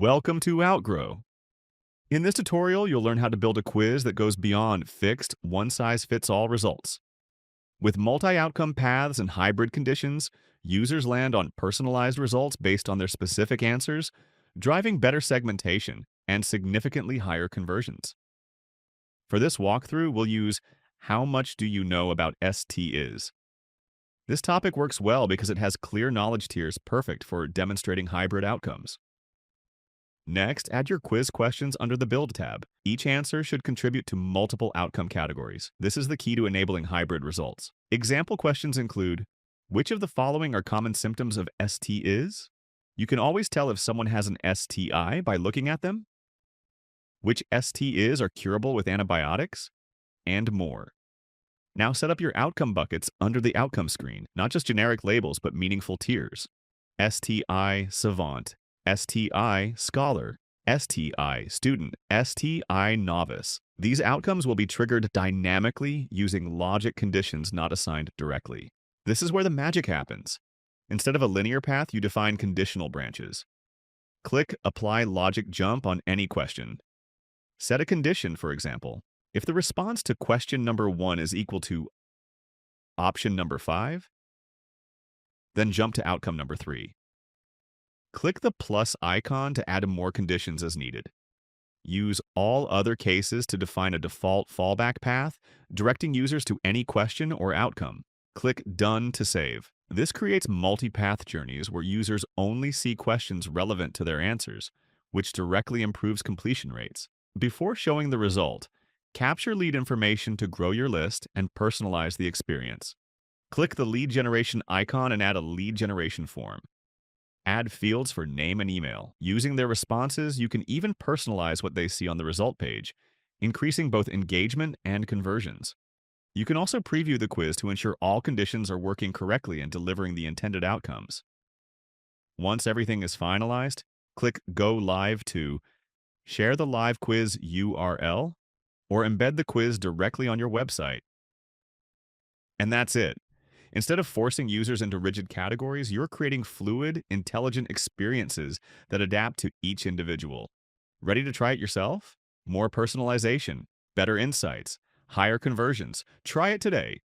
Welcome to Outgrow. In this tutorial, you'll learn how to build a quiz that goes beyond fixed, one-size-fits-all results. With multi-outcome paths and hybrid conditions, users land on personalized results based on their specific answers, driving better segmentation and significantly higher conversions. For this walkthrough, we'll use How much do you know about ST is? This topic works well because it has clear knowledge tiers perfect for demonstrating hybrid outcomes. Next, add your quiz questions under the Build tab. Each answer should contribute to multiple outcome categories. This is the key to enabling hybrid results. Example questions include, which of the following are common symptoms of ST is? You can always tell if someone has an STI by looking at them. Which ST is are curable with antibiotics? And more. Now set up your outcome buckets under the outcome screen, not just generic labels, but meaningful tiers. STI Savant, STI Scholar, STI Student, STI Novice. These outcomes will be triggered dynamically using logic conditions not assigned directly. This is where the magic happens. Instead of a linear path, you define conditional branches. Click Apply Logic Jump on any question. Set a condition, for example. If the response to question number 1 is equal to option number 5, then jump to outcome number 3. Click the plus icon to add more conditions as needed. Use all other cases to define a default fallback path, directing users to any question or outcome. Click Done to save. This creates multi-path journeys where users only see questions relevant to their answers, which directly improves completion rates. Before showing the result, capture lead information to grow your list and personalize the experience. Click the lead generation icon and add a lead generation form. Add fields for name and email. Using their responses, you can even personalize what they see on the result page, increasing both engagement and conversions. You can also preview the quiz to ensure all conditions are working correctly and delivering the intended outcomes. Once everything is finalized, click Go Live to share the live quiz URL or embed the quiz directly on your website. And that's it. Instead of forcing users into rigid categories, you're creating fluid, intelligent experiences that adapt to each individual. Ready to try it yourself? More personalization, better insights, higher conversions. Try it today.